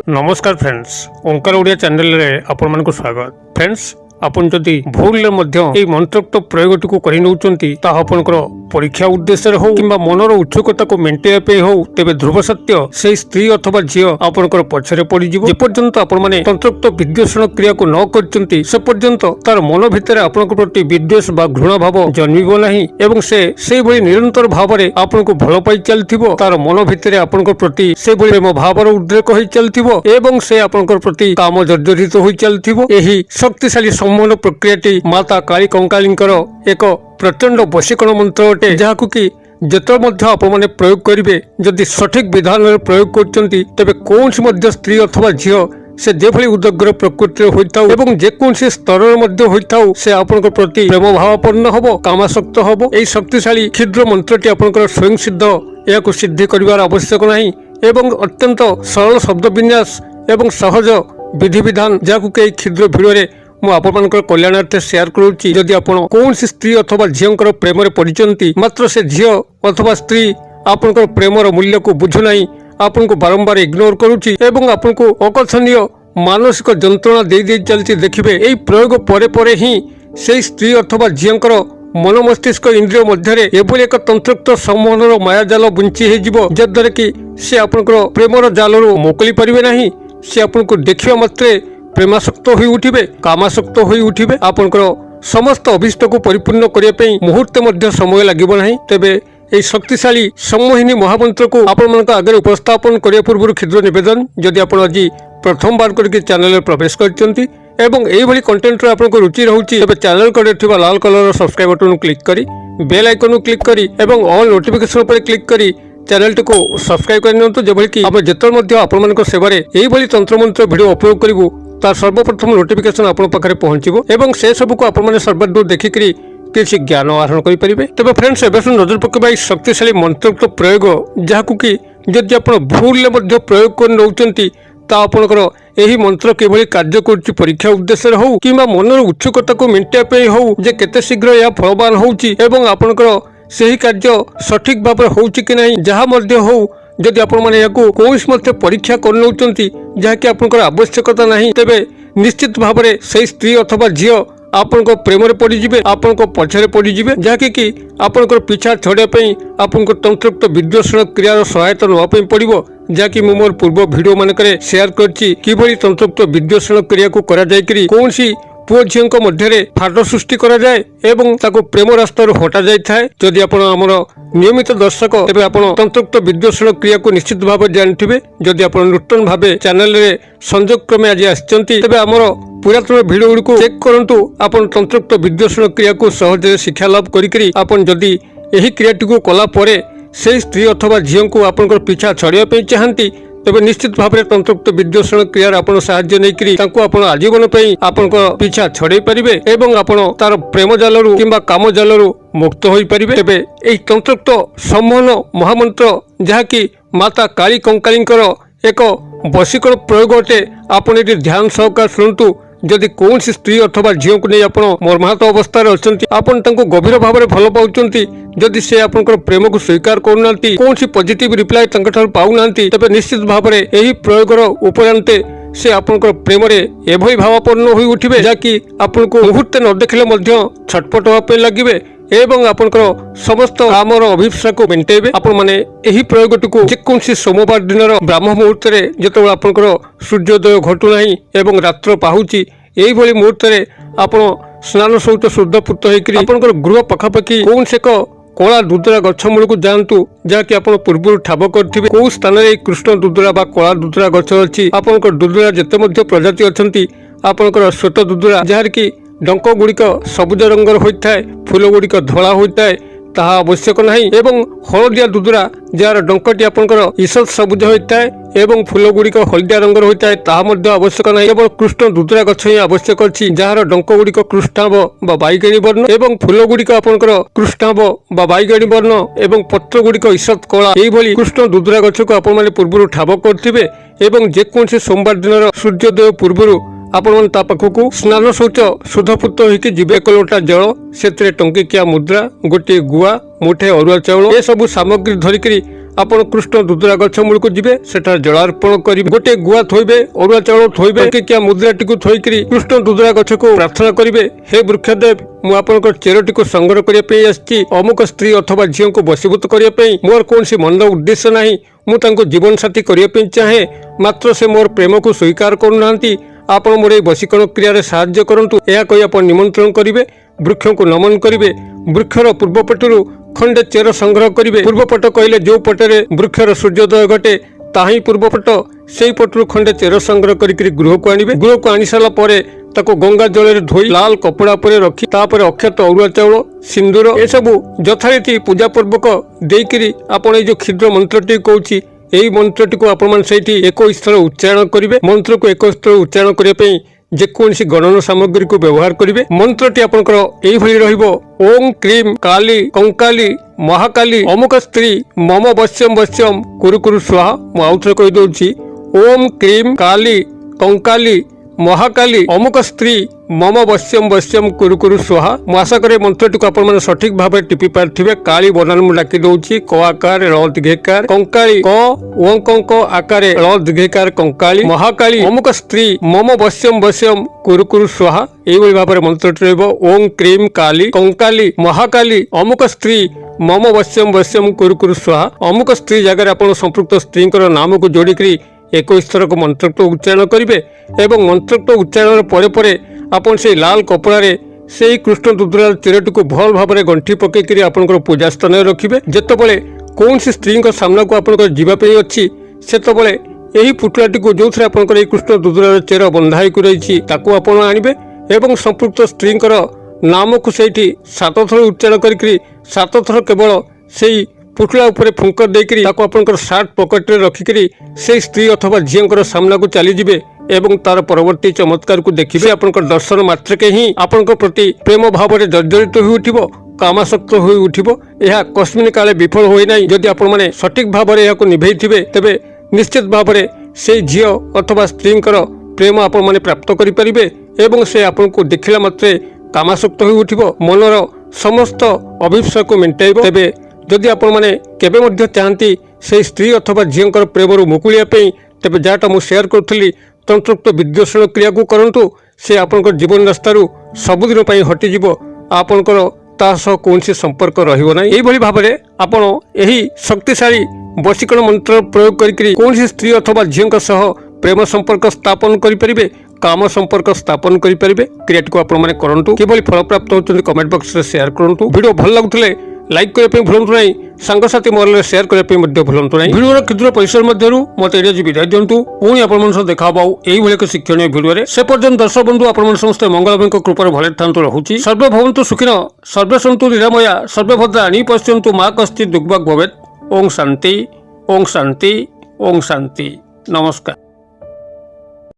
नमस्कार फ्रेंड्स, ओंकार ओडिया चैनल रे आपण मानक स्वागत। फ्रेंड्स, आपण जदि भूल मंत्रोक्त प्रयोगटी को परीक्षा उद्देश्य हो कि मनर उत्सुकता को मेन्टेन हो तेज ध्रुव सत्य से स्त्री अथवा झी आपंकर पछरे पड़ज। जेपर्यंत आपण मैंने तंत्रोक्त विद्वेषण क्रिया को न कर से पर्यंत तार मन भितर आपण प्रति विद्वेष बा घृणा भाव जन्म ना से निरंतर भाव में आपन को भल पाई चलथिबो। तार मन भितर आपण प्रति से प्रेम भावर उद्रेक हो चलथिबो एवं से आपन प्रति काम जर्जरित हो चलथिबो। एही शक्तिशाली सम्मोहन प्रक्रियाटी माता काली कंकालींकर एक प्रचंड वशीकरण मंत्र अटे, जहाकु कि जेतो मध्य आपण माने प्रयोग करिवे जदि सठिक विधान रे प्रयोग करचंती तबे कोनसी मध्य स्त्री अथवा झियो से जेभली उदग्र प्रकृति होइताउ एवं जेकोनसी स्तर मध्य होइताउ से आपनकर प्रति प्रेम भावापन्न हबो, कामासक्त हबो। एई शक्तिशाली क्षुद्र मंत्रटी आपनकर स्वयं सिद्ध याकु सिद्धि करिवार आवश्यक नाही एवं अत्यंत सरल शब्द विन्यास एवं सहज विधि विधान जहाकु के क्षुद्र भिडियो मु आपनकर कल्याणार्थे शेयर करूची। जदि आपण कोनसी स्त्री अथवा झियंकर प्रेम रे पडिचंती मात्र से झियो अथवा स्त्री आपनकर प्रेमर मूल्य को बुझु नाही, आपन को बारंबार इग्नोर करूची एवं आपन को अकथनीय मानसिक जंत्रणा दे दे चलती देखिबे। एई प्रयोग परे परे ही से स्त्री अथवा झियंकर मन मस्तिष्क इंद्रिय मध्य एभली एक तंत्रोक्त सम्मोहनर मायाजाल बुंची हे जिवो, जद्वारा कि से आपनकर प्रेमर जालरू मोकली परिबे नाही। से आपन को देखिबा मात्रे प्रेमासक्त होई उठिबे, कामासक्त होई उठिबे। आपनकर समस्त अभिष्ट को परिपूर्ण करिया पई मुहूर्ते मध्य समय लागिबो नाही। तेबे एई शक्तिशाली सम्मोहिनी महामंत्र को आपण मानक आगे उपस्थापन करिया पूर्व क्षुद्र निवेदन, जदि आपण आज प्रथम बार करके चैनल रे प्रवेश करचंती एवं एई भली कंटेंट रे आपनको रुचि रहउची तबे चैनल कड़े थिबा लाल कलर सब्सक्राइब बटन क्लिक करी बेल आइकन क्लिक करी एवं ऑल नोटिफिकेशन पर क्लिक करी चैनल को सब्सक्राइब करनियंतु, जेभली कि आमे जेतर मध्य आपण मानक सेवारे एई भली तंत्र मंत्र वीडियो अपलोड करिवु तार सर्वप्रथम नोटिफिकेशन आपण पाखरे पहुंचीबो एवं से सब को आपण माने सर्वदूर देखिकरी किसी ज्ञान आहरण करि परिबे। तबे फ्रेंड्स, एबे नजर पकेबा शक्तिशाली मंत्रोक्त प्रयोग जहाकु कि जदि आपण भूल ले मध्य प्रयोग कर नउचंती ता आपनकर एही मंत्र केभली कार्य करछि परीक्षा उद्देश्य हो कि मनर उत्सुकता को मेंटेन पे हो जे केते शीघ्र या फलवान होउछि एवं आपनकर सेही कार्य सठिक भाव होउछि कि नहीं जहा मध्य हो। जदि आपण माने याकू कोइस मते परीक्षा कर नउचंती जहाकि आपनकर आवश्यकता नहीं तेबे निश्चित भाव में से स्त्री अथवा झियो आपन को प्रेम रे पड़ी जिबे, आपन को पछरे पड़ी जिबे, जहाकि कि आपन को पीछा छड़िया पई आपन को तंत्रोक्त विद्वेषण क्रियार सहायता नवा पई पड़िबो, जहाकि मु मोर पूर्व वीडियो मानकरे शेयर करछि किभली तंत्रोक्त विद्वेषण क्रिया को करा जाय करी कोनसी पुओ झियंक मध्यरे फाट सृष्टि करा जाए एवं ताको प्रेम रास्तार हटा जाय थाए। जदि आपण हमर नियमित दर्शक तेबे आपण तंत्रोक्त विद्वेषण क्रिया को निश्चित भाव जानथिबे। जदि आपण नूतन भावे चैनल रे संयोग क्रमे आज आछंती तेबे हमर पुरातन वीडियो गुडी को चेक करंतु। आपण तंत्रोक्त विद्वेषण क्रिया को सहज शिक्षा लाभ करिकरी आपण जदि एही क्रियाटी को कला परे से स्त्री अथवा झियं को आपनकर पीछा छड़िया पे चाहंती तेबे निश्चित भाव में तंत्रोक्त विद्वेषण क्रियार आपण साहाय्य नै करी तांको आपण आजीवन पई आपनकर पीछा छड़े परिबे एवं आपण तार प्रेम जालरू किंबा काम जालरू मुक्त होई परिबे। तेबे एही तंत्रोक्त सम्मोहन महामंत्र जहाकि माता काली कंकालींकर एक वशीकरण प्रयोग अटे, आपण एटी ध्यान सहकार शुणुतु। जदि कौन स्त्री अथवा झील को नहीं आप मर्माहत अवस्था आपण गभीर भाव में भल पाउचंती, जदि से आपनकर प्रेम को स्वीकार करूना कौन पॉजिटिव रिप्लाई पाऊना तेज निश्चित भाव में यही प्रयोगर उपरांते से आपनकर प्रेम रे एभली भावापन्न होई उठिबे जहाँकि आपनको मुहूर्ते न देखिले छटपट होगा लगे एवं आपनकर समस्त कामर अभिप्सा को मेंटेबे। आपण माने एही प्रयोगटी को जेकोसी सोमवार दिन ब्राह्म मुहूर्त रे जेतबेला आपनकर सूर्योदय घटू नाही एवं रात्र पाहुची एही भली मुहूर्त रे आपण स्नान सहित शुद्धपूत होकर आपनकर गृह पखापाखि कौन से कला दुदरा गछ मूल को जातु जहाँकि आप पूर्व ठाब करेंगे कौ स्थान कृष्ण दुदरा बा कला दुदरा गछ अच्छी आपनकर दुदरा जिते प्रजाति अच्छी आपनकर श्वेत दुदरा जहाँ कि डंक गुड़िक सबुज रंगर होता है, फूल गुड़िक धला होता है ताहा आवश्यक नहीं एवं हलदिया दुदरा जार डंकटी आपनकर ईषद सबुज होता है एवं फूल गुड़िक हलदिया रंगर होता है ताहा मध्य आवश्यक नहीं। केवल कृष्ण दुदरा गछ ही आवश्यक अच्छी जार डंक गुड़िक कृष्णाभ बा बैगणी वर्ण एवं फूल गुड़िक आपनकर कृष्णाभ बा बैगणी वर्ण एवं पत्र गुड़िक ईषद कला यही कृष्ण दुदरा गछ को आपण माने पूर्व ठाब करेंगे एवं जेकोसी सोमवार दिन सूर्योदय पूर्व आपण ता पाखक स्नान शौच शुद्धपूत होकर जी 1 लोटा जल से टंकिकिया मुद्रा गोटे गुआ मुठे अरुआ चाउल ए सब सामग्री धरिकी आपण कृष्ण दुदुरा गछ मूल को जीवे सेठार जलार्पण करेंगे गोटे गुआ थोइबे अरुआ चाउल थोइबे टंकिकिया मुद्रा टी थोइकरी कृष्ण दुदुरा गछ को प्रार्थना करेंगे हे वृक्षदेव मु आपन चेरटी को संग्रह करने आसी अमुक स्त्री अथवा झील को वशीभूत करने मोर कौन मंद उद्देश्य ना मुझे जीवन साथी करने चाहे मात्र से मोर प्रेम को स्वीकार करना आपण मोर वशीकरण क्रिया साहाय्य करंतु यह कही आप निमंत्रण करेंगे वृक्ष को नमन करेंगे वृक्षर पूर्वपटू खंडे चेर संग्रह करेंगे पूर्वपट कहले जो पटे वृक्षर सूर्योदय घटे ताही पूर्वपट से पटू खंडे चेर संग्रह करके गृह को आनिबे गृह को आनी सारा परे ताको गंगा जल धोई लाल कपड़ा पर रखी तापर अक्षत अरुआ चाउल सिंदूर ए सब यथारीति पूजा पूर्वक देकरी आपण ए जो क्षुद्र मंत्रटी कहूँ यही मंत्रटी को आपण एक स्तर उच्चारण करेंगे मंत्र को एक स्तर उच्चारण करने जेकोसी गणन सामग्री को व्यवहार करेंगे मंत्रटी आपंकर ओम क्रीम काली कंकाली महाकाली अमुक स्त्री मम वश्यम वश्यम कुरु कुरु स्वाहा मु आउथरे कहि दउछि ओम क्रीम काली कंकाली महाकाली अमुक स्त्री मम वश्यम वश्यम कुरु कुरु स्वाहा मु आशा करे मंत्रटी को आपण सठिक भाव टिपि पार्थिबे काली बनान मु डाकी दउछि क आकार र दीर्घकार कंकाली क ओंक आकार र दीर्घकार कंकाली महाकाली अमुक स्त्री मम वश्यम वश्यम कुरु कुरु स्वाहा एई भाव मंत्रटी रहबो ओम क्रीम काली कंकाली महाकाली अमुक स्त्री मम वश्यम वश्यम कुरु कुरु स्वाहा अमुक स्त्री जगह आपण संपृक्त स्त्री नाम को जोड़िकी एक स्तर को मंत्रोक्त उच्चारण करेंगे एवं मंत्रोक्त उच्चारण पर आपन से लाल कपड़ा से कृष्ण दुदुरा चेरटी को भल भाव में गंठी पकईकरी आपंकर पूजा स्थान रखिए जितेबाला कौन स्त्री सामना को आपंकर जीवाई अच्छी सेतबले यही पुटलाटी को जो थे आपंकर कृष्ण दुदुरा चेर बंधाई रही आपड़ आणवे एवं संपृक्त स्त्री नाम को सही 7 थर उच्चारण करी 7 थर केवल से पुटला उपरे फुंकर देकरी ताको आपनकर शार्ट पॉकेट रे रखिकरी से स्त्री अथवा झींकर सामना को चली जिबे एवं तार परवर्ती चमत्कार को देखिबे आपनकर दर्शन मात्र के ही आपनकर प्रति प्रेम भाव रे जर्जरित होई उठिबो कामासक्त होई उठिबो यह कस्मिन काले विफल होई नाही जदि आपण माने सठिक भाव रे याको निभेइथिबे तबे निश्चित भाव रे से झियो अथवा स्त्रींकर प्रेम आपण माने प्राप्त करि परिबे एवं से आपण को देखिला मात्रे कामासक्त होई उठिबो मनर समस्त अभिप्सा को मेंटाइबो तबे जदि आपण माने केबे मध्य चाहती से स्त्री अथवा झींकर प्रेम मुकुलिया तेज जहाँटा मुझे सेयार करी तंत्रोक्त विद्वेषण क्रिया को करंतु से आपंकर जीवन रास्तारू सबुदिन हटिज आपंकर कौन संपर्क रहा यही भाव में आपण यही शक्तिशाली वशीकरण मंत्र प्रयोग करी कौन स्त्री अथवा झील सह प्रेम संपर्क स्थापन करें काम संपर्क स्थापन करें क्रियाटी को आपण मैंने करूँ किभली फल प्राप्त होती कमेंट बॉक्स में सेयार करूँ वीडियो भल लगुले लाइक करने भूलु ना सांगसाथी मोहल्ले सेयार करने भूलु ना वीडियो क्षुद्र परिसर मध्य मत विदाय दिंतु पुणी आप देखा यही एक शिक्षणीय वीडियो से पर्यटन दर्शक बंधु आप समस्ते मंगलमय कृपार भले था रहुची सर्वे भवन्तु सुखिन सर्वे सन्तु निरामया सर्वे भद्राणि पश्यन्तु मा कश्चित् दुर्भाग् भवेत् ओम शांति नमस्कार।